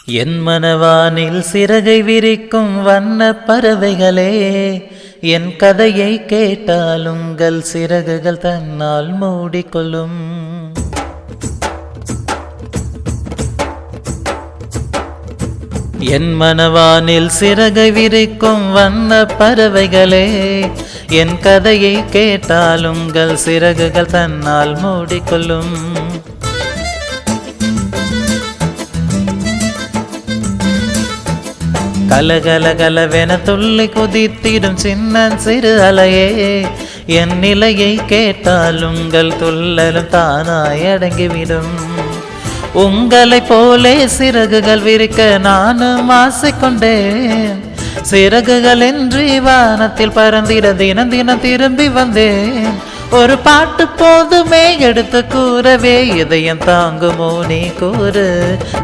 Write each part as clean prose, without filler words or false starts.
என் மனவானில் சிறகை விரிக்கும் வண்ண பறவைகளே, என் கதையை கேட்டால் உங்கள் சிறகுகள் தன்னால் மூடிக்கொள்ளும். என் மனவானில் சிறகை விரிக்கும் வண்ண பறவைகளே, என் கதையை கேட்டால் உங்கள் சிறகுகள் தன்னால் மூடிக்கொள்ளும். கலகலகலவென துள்ளி குதித்திடும் சின்ன சிறு அலையே, என் நிலையை கேட்டால் உங்கள் துள்ளலும் தானாய் அடங்கிவிடும். உங்களைப் போலே சிறகுகள் விரிக்க நானும் ஆசைக்கொண்டேன். சிறகுகளின்றி வானத்தில் பறந்திட தினம் தினம் திரும்பி வந்தேன். ஒரு பாட்டு போதுமே எடுத்து கூறவே, இதயம் தாங்குமோ நீ கூறு.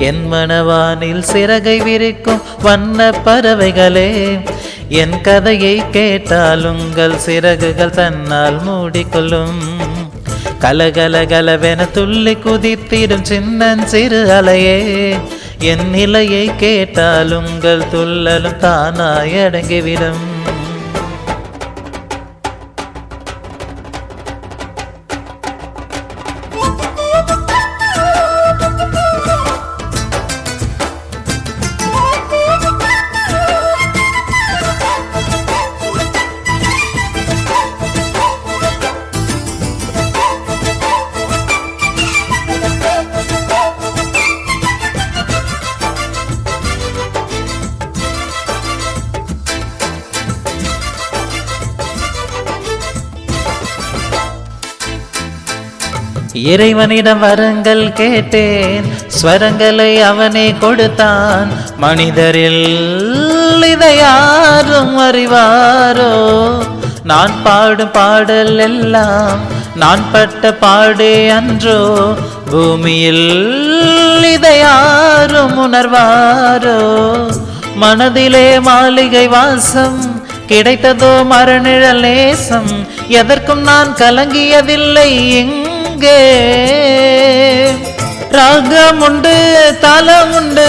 என் மனவானில் சிறகை விரிக்கும் வண்ண பறவைகளே, என் கதையை கேட்டால் உங்கள் சிறகுகள் தன்னால் மூடிக்கொள்ளும். கலகலகலவென துள்ளி குதித்திடும் சின்ன சிறு அலையே, என் நிலையை கேட்டால் உங்கள் துள்ளலும் தானாய் அடங்கிவிடும். இறைவனிடம் வரங்கள் கேட்டேன், ஸ்வரங்களை அவனே கொடுத்தான். மனிதரில் இதை யாரும் அறிவாரோ? நான் பாடும் பாடல் எல்லாம் நான் பட்ட பாடே அன்றோ? பூமியில் இதை யாரும் உணர்வாரோ? மனதிலே மாளிகை வாசம் கிடைத்ததோ மரநிழல் நேசம், எதற்கும் நான் கலங்கியதில்லை. ராகம் உண்டு, தாளம் உண்டு,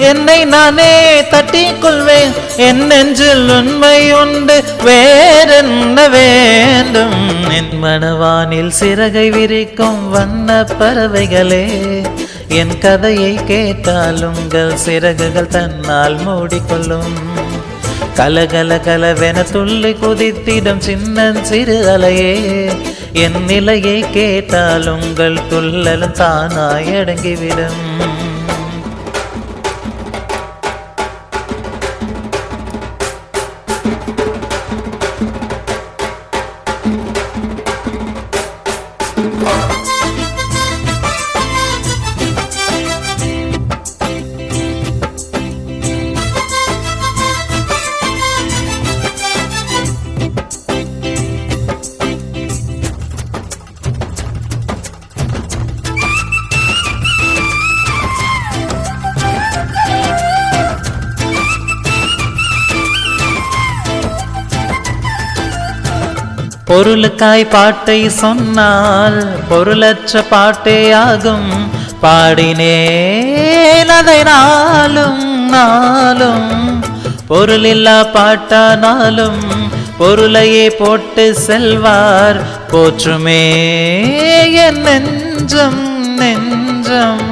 என்னை நானே தட்டிக் கொள்வேன். என் நெஞ்சில் உண்மை உண்டு, வேறென்ன வேண்டும்? என் மனவானில் சிறகை விரிக்கும் வண்ண பறவைகளே, என் கதையை கேட்டால் உங்கள் சிறகுகள் தன்னால் மூடிக்கொள்ளும். கலகலகலவென துள்ளி குதித்திடும் சின்ன சிறு அலையே, என் நிலையை கேட்டால் உங்கள் துள்ளலும் தானாய் அடங்கிவிடும். பொருளுக்காய் பாட்டை சொன்னால் பொருளற்ற பாட்டே ஆகும். பாடினேன் அதை நாளும் நாளும், பொருளில்லா பாட்டானாலும் பொருளையே போட்டு செல்வார். போற்றுமே என் நெஞ்சம் நெஞ்சம்,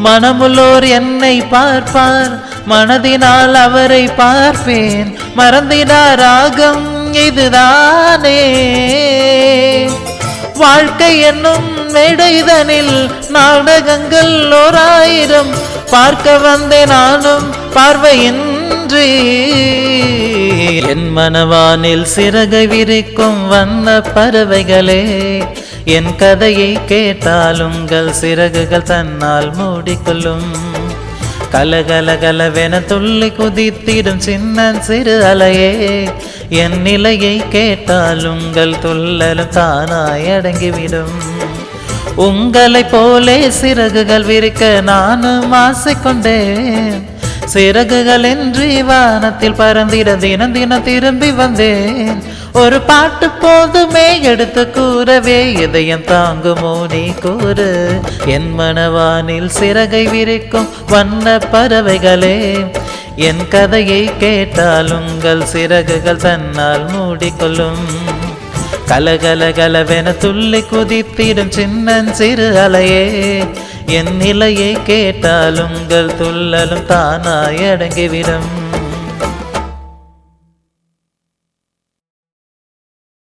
மனமுள்ளோர் என்னை பார்ப்பார், மனதினால் அவரை பார்ப்பேன். மறந்தினார் ராகம் இதுதானே, வாழ்க்கை என்னும் மேடைதனில் நாடகங்கள் 1000 பார்க்க வந்தேன் நானும் பார்வையின்றி. என் மனவானில் சிறகை விரிக்கும் வண்ண பறவைகளே, என் கதையை கேட்டால் உங்கள் சிறகுகள் தன்னால் மூடிக்கொள்ளும். கலகலகலவென துள்ளி குதித்திடும் சின்ன சிறு அலையே, என் நிலையை கேட்டால் உங்கள் துள்ளலும் தானாய் அடங்கிவிடும். உங்களைப் போலே சிறகுகள் விரிக்க நானும் ஆசைக்கொண்டேன். சிறகுகளின்றி வானத்தில் பறந்திட தினம் தினம் திரும்பி வந்தேன். ஒரு பாட்டு போதுமே எடுத்து கூறவே, இதயம் தாங்குமோ நீ கூறு. என் மனவானில் சிறகை விரிக்கும் வண்ண பறவைகளே, என் கதையை கேட்டால் உங்கள் சிறகுகள் தன்னால் மூடிக்கொள்ளும். கலகல கலவென துள்ளி குதித்திடும் சின்னஞ்சிறு அலையே, என் நிலையை கேட்டால் உங்கள் துள்ளலும் தானாய் அடங்கிவிடும்.